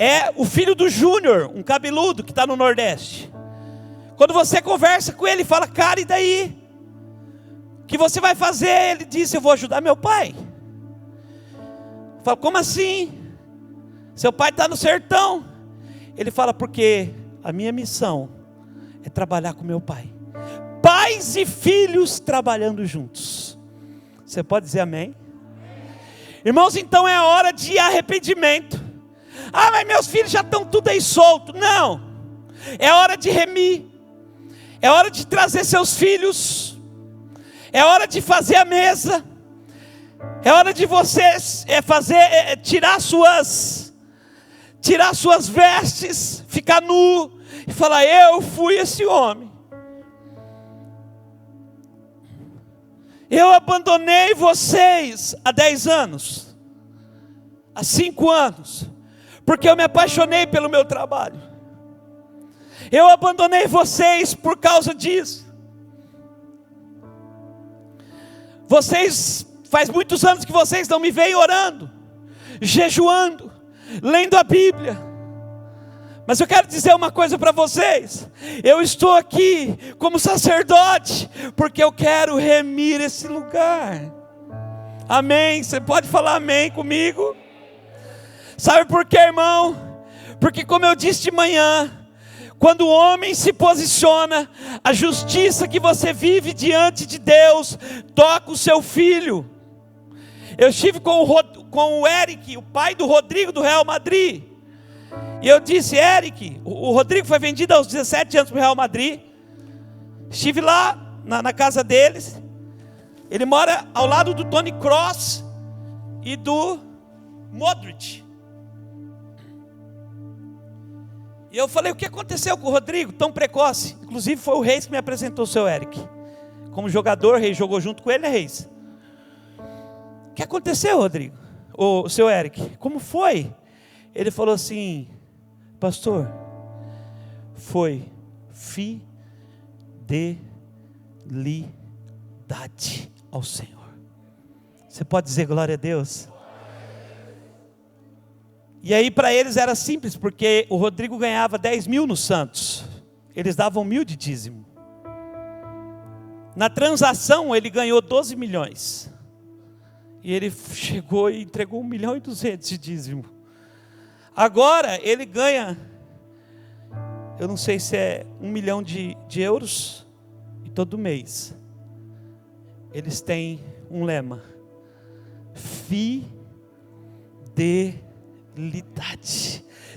é o filho do Júnior, um cabeludo que está no Nordeste. Quando você conversa com ele, fala: cara, e daí? O que você vai fazer? Ele diz: eu vou ajudar meu pai. Fala: como assim? Seu pai está no sertão. Ele fala: porque a minha missão é trabalhar com meu pai. Pais e filhos trabalhando juntos. Você pode dizer amém? Irmãos, então é hora de arrependimento. Ah, mas meus filhos já estão tudo aí solto. Não, é hora de remir, é hora de trazer seus filhos, é hora de fazer a mesa, é hora de vocês tirar suas vestes, ficar nu e falar: eu fui esse homem, eu abandonei vocês há 10 anos, há 5 anos, porque eu me apaixonei pelo meu trabalho. Eu abandonei vocês por causa disso. Faz muitos anos que vocês não me veem orando, jejuando, lendo a Bíblia. Mas eu quero dizer uma coisa para vocês: eu estou aqui como sacerdote, porque eu quero remir esse lugar. Amém? Você pode falar amém comigo? Sabe por quê, irmão? Porque, como eu disse de manhã, quando o homem se posiciona, a justiça que você vive diante de Deus toca o seu filho. Eu estive com o Eric, o pai do Rodrigo do Real Madrid, e eu disse: Eric, o Rodrigo foi vendido aos 17 anos para o Real Madrid. Estive lá na casa deles. Ele mora ao lado do Tony Kroos e do Modric. E eu falei: o que aconteceu com o Rodrigo tão precoce? Inclusive foi o Reis que me apresentou o seu Eric. Como jogador, o Reis jogou junto com ele, é Reis. O que aconteceu, Rodrigo? O seu Eric, como foi? Ele falou assim: pastor, foi fidelidade ao Senhor. Você pode dizer glória a Deus? E aí para eles era simples, porque o Rodrigo ganhava 10 mil no Santos, eles davam 1.000 de dízimo. Na transação ele ganhou 12 milhões, e ele chegou e entregou 1.200.000 de dízimo. Agora ele ganha, eu não sei se é 1 milhão de euros, e todo mês eles têm um lema: fidelidade,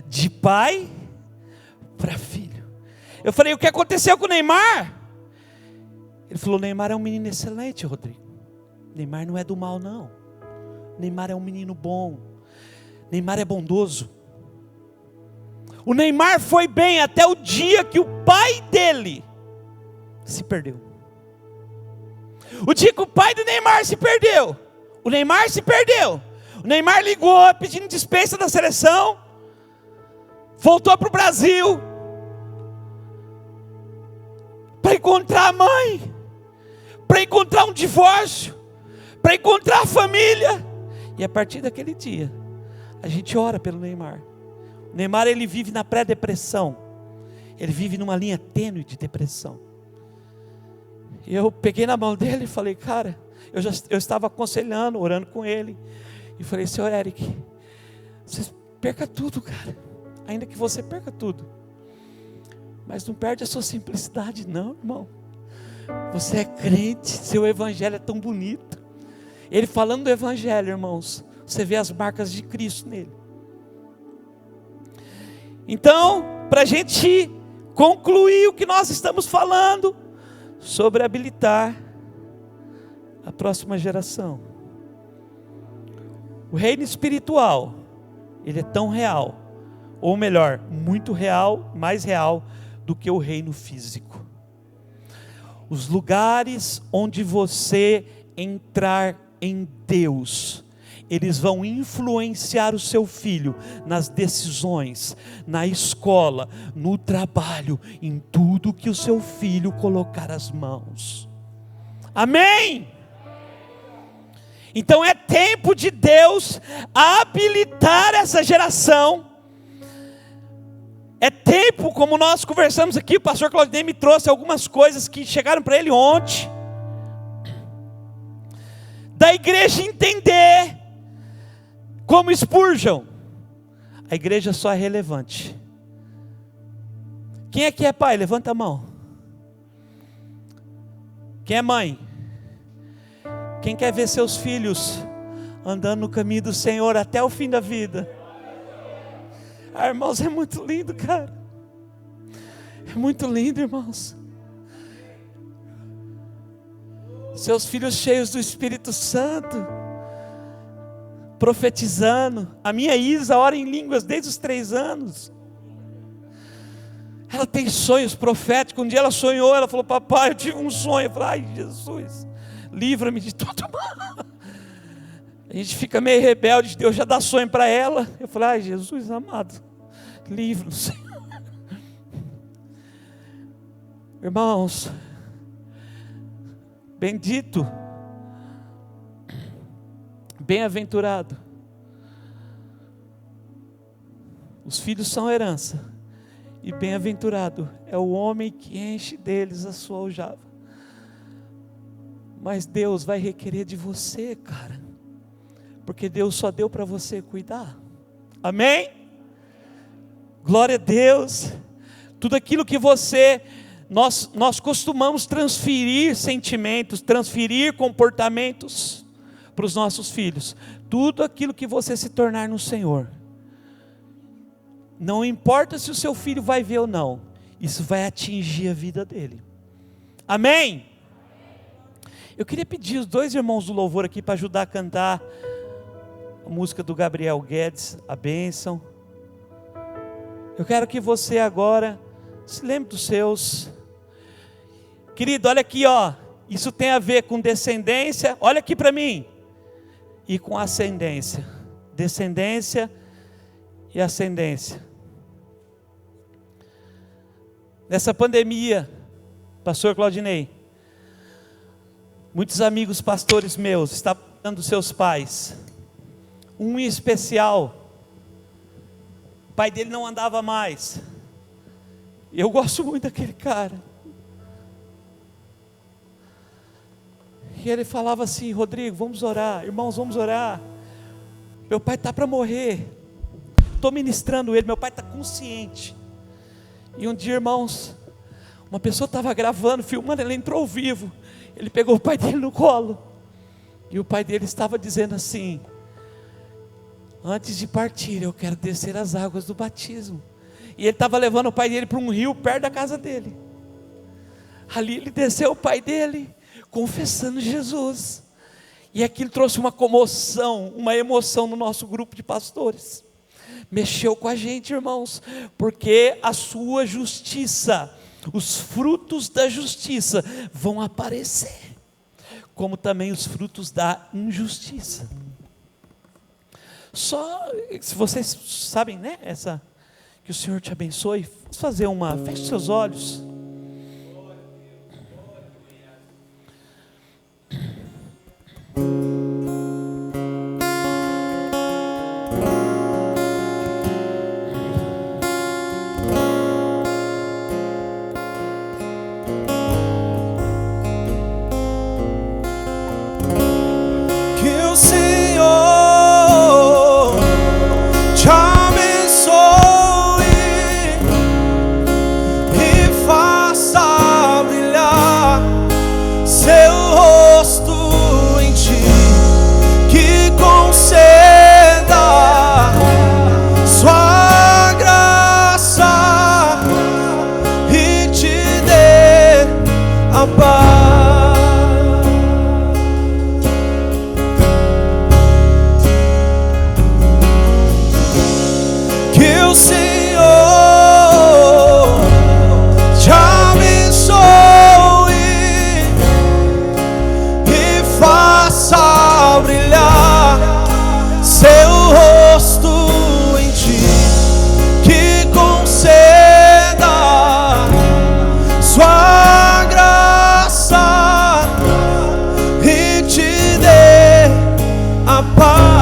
de pai para filho. Eu falei: o que aconteceu com o Neymar? Ele falou: o Neymar é um menino excelente, Rodrigo. Neymar não é do mal, não. Neymar é um menino bom. Neymar é bondoso. O Neymar foi bem até o dia que o pai dele se perdeu. O dia que o pai do Neymar se perdeu, o Neymar se perdeu. O Neymar ligou pedindo dispensa da seleção, voltou para o Brasil para encontrar a mãe, para encontrar um divórcio, para encontrar a família. E a partir daquele dia a gente ora pelo Neymar. O Neymar, ele vive na pré-depressão, ele vive numa linha tênue de depressão. Eu peguei na mão dele e falei: cara, eu estava aconselhando, orando com ele, e falei: senhor Eric, você perca tudo, cara, ainda que você perca tudo, mas não perde a sua simplicidade não, irmão. Você é crente, seu evangelho é tão bonito. Ele falando do evangelho, irmãos, você vê as marcas de Cristo nele. Então, para a gente concluir o que nós estamos falando sobre habilitar a próxima geração, o reino espiritual, ele é tão real, ou melhor, muito real, mais real do que o reino físico. Os lugares onde você entrar em Deus, eles vão influenciar o seu filho nas decisões, na escola, no trabalho, em tudo que o seu filho colocar as mãos. Amém? Então é tempo de Deus habilitar essa geração. É tempo, como nós conversamos aqui, o pastor Claudinei me trouxe algumas coisas que chegaram para ele ontem, da igreja entender, como Spurgeon, a igreja só é relevante. Quem aqui é pai? Levanta a mão. Quem é mãe? Quem quer ver seus filhos andando no caminho do Senhor até o fim da vida? Ah, irmãos, é muito lindo, cara. É muito lindo, irmãos. Seus filhos cheios do Espírito Santo, profetizando. A minha Isa ora em línguas desde os 3 anos. Ela tem sonhos proféticos. Um dia ela sonhou, ela falou: papai, eu tive um sonho. Eu falei: ai, Jesus, livra-me de todo mal. A gente fica meio rebelde, Deus já dá sonho para ela. Eu falei: ai, Jesus amado, livra-nos. Irmãos, bendito, bem-aventurado. Os filhos são herança, e bem-aventurado é o homem que enche deles a sua aljava. Mas Deus vai requerer de você, cara, porque Deus só deu para você cuidar. Amém? Glória a Deus. Tudo aquilo que nós costumamos transferir sentimentos, transferir comportamentos para os nossos filhos. Tudo aquilo que você se tornar no Senhor, não importa se o seu filho vai ver ou não, isso vai atingir a vida dele. Amém? Eu queria pedir os 2 irmãos do louvor aqui para ajudar a cantar a música do Gabriel Guedes, a bênção. Eu quero que você agora se lembre dos seus. Querido, olha aqui, ó. Isso tem a ver com descendência. Olha aqui para mim. E com ascendência. Descendência e ascendência. Nessa pandemia, pastor Claudinei, muitos amigos pastores meus estavam dando seus pais. Um em especial, o pai dele não andava mais. Eu gosto muito daquele cara. E ele falava assim: Rodrigo, vamos orar, irmãos, vamos orar. Meu pai está para morrer. Estou ministrando ele, meu pai está consciente. E um dia, irmãos, uma pessoa estava gravando, filmando, ele entrou ao vivo. Ele pegou o pai dele no colo. E o pai dele estava dizendo assim: antes de partir, eu quero descer as águas do batismo. E ele estava levando o pai dele para um rio perto da casa dele. Ali ele desceu o pai dele, confessando Jesus. E aquilo trouxe uma comoção, uma emoção no nosso grupo de pastores. Mexeu com a gente, irmãos, porque a sua justiça, os frutos da justiça vão aparecer, como também os frutos da injustiça. Só, se vocês sabem, né, que o Senhor te abençoe. Vamos fazer feche seus olhos. Que o Senhor te abençoe e faça brilhar seu rosto em ti, que conceda sua graça e te dê a paz. Que o Senhor te abençoe e faça brilhar seu rosto em ti, que conceda sua graça e te dê a paz.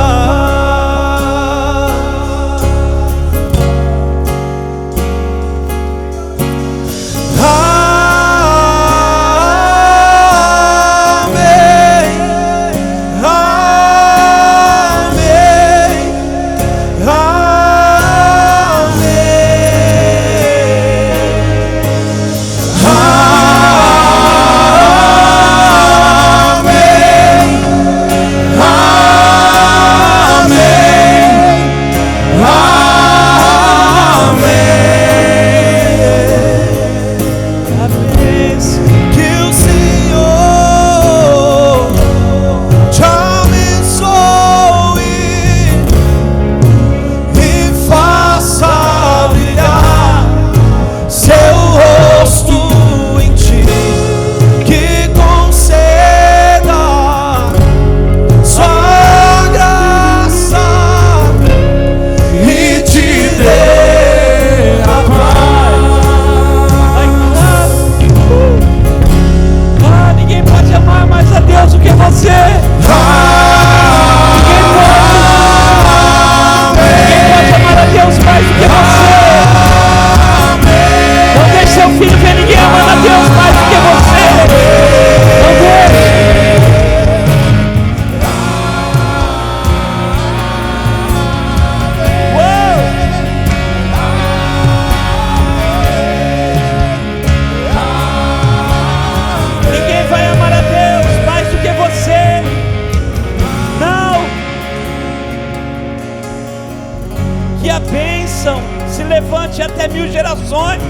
levante até 1000 gerações.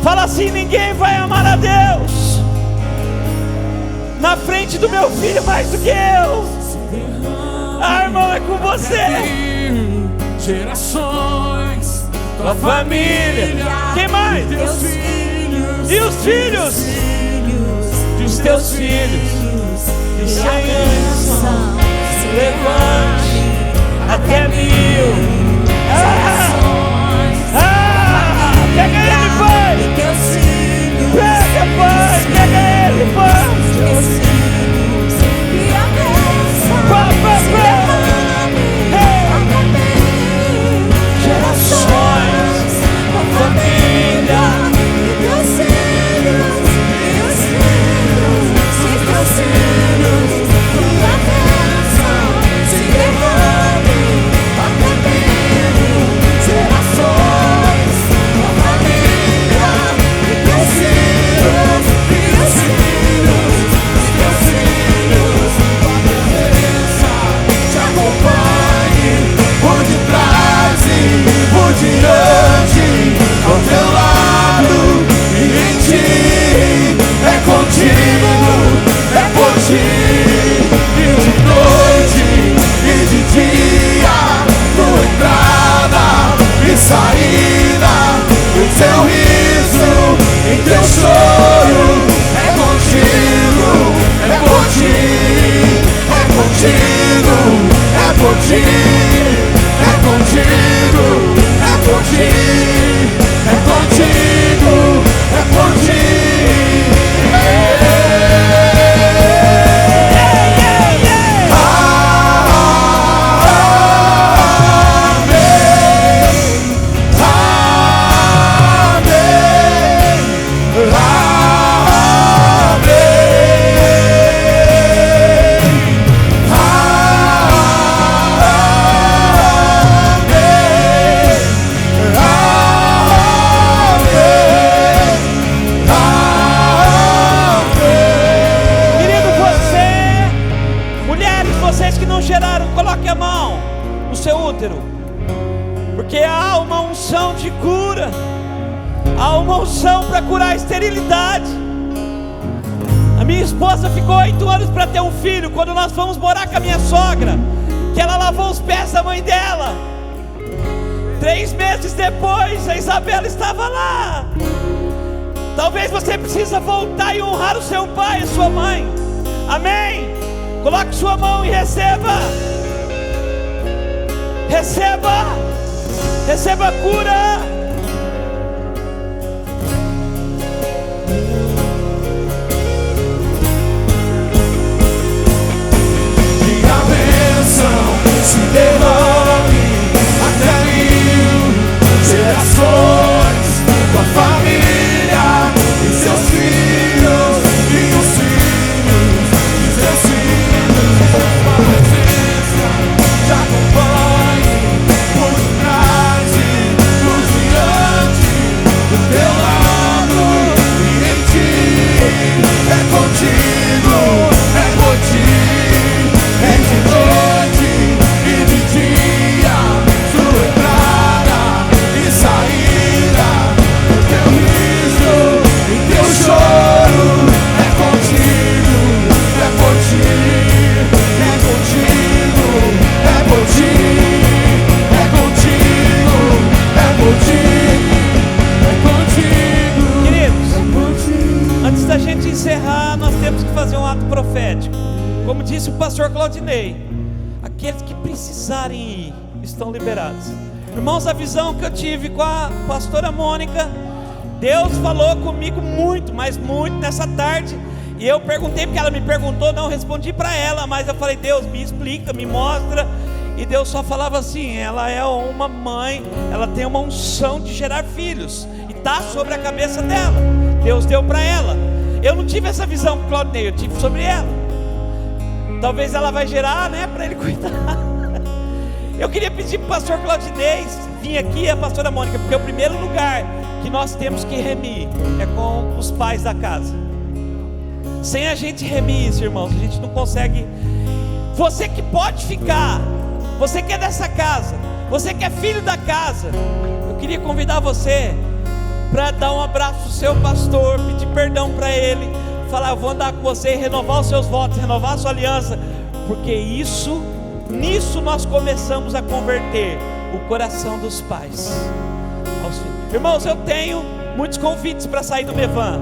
Fala assim: ninguém vai amar a Deus na frente do meu filho mais do que eu. Ah, irmão, é com você. Gerações, tua família. Quem mais? Teus filhos. E os filhos Dos teus filhos. E o Que a Senhor bênção se levante até 1000. gerações. Pega porque há uma unção de cura, há uma unção para curar a esterilidade. A minha esposa ficou 8 anos para ter um filho. Quando nós fomos morar com a minha sogra, que ela lavou os pés da mãe dela, 3 meses depois a Isabela estava lá. Talvez você precisa voltar e honrar o seu pai e a sua mãe. Amém? Coloque sua mão e receba. Receba. Receba a cura. Que a bênção se derrame até 1000 gerações, tua família e seus filhos e os filhos de seus filhos. Tua presença te acompanhe por trás e por diante, do teu lado e em ti. É contigo, é por ti, é de noite e de dia, sua entrada e saída, o teu riso e teu choro. É contigo, é por ti, é contigo, é por ti, é contigo, é por ti, é contigo. Queridos, É por ti. antes da gente encerrar, nós temos que fazer um ato profético. Como disse o pastor Claudinei, aqueles que precisarem ir estão liberados. Irmãos, a visão que eu tive com a pastora Mônica, Deus falou comigo muito, mas muito nessa tarde. E eu perguntei, porque ela me perguntou, não respondi para ela, mas eu falei: Deus, me explica, me mostra. E Deus só falava assim: ela é uma mãe, ela tem uma unção de gerar filhos, e está sobre a cabeça dela. Deus deu para ela. Eu não tive essa visão com o Claudinei, eu tive sobre ela. Talvez ela vai gerar, né, para ele cuidar. Eu queria pedir para o pastor Claudinei vir aqui, a pastora Mônica, porque o primeiro lugar que nós temos que remir é com os pais da casa. Sem a gente remir isso, irmãos, a gente não consegue. Você que pode ficar, você que é dessa casa, você que é filho da casa, eu queria convidar você para dar um abraço ao seu pastor, pedir perdão para ele, falar: eu vou andar com você, renovar os seus votos, renovar a sua aliança, porque nisso nós começamos a converter o coração dos pais aos filhos. Irmãos, eu tenho muitos convites para sair do Mevan,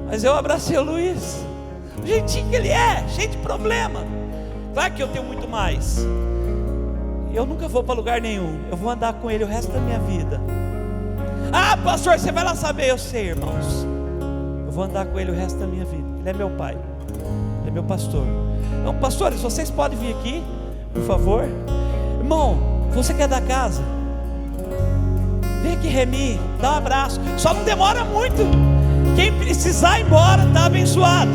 mas eu abracei o Luiz, o jeitinho que ele é, cheio de problema. Claro que eu tenho muito mais. Eu nunca vou para lugar nenhum, eu vou andar com ele o resto da minha vida. Ah, pastor, você vai lá saber. Eu sei, irmãos, eu vou andar com ele o resto da minha vida. Ele é meu pai, ele é meu pastor. Então, pastores, vocês podem vir aqui, por favor. Irmão, você que é da casa, vem aqui remir, dá um abraço. Só não demora muito. Quem precisar ir embora, está abençoado.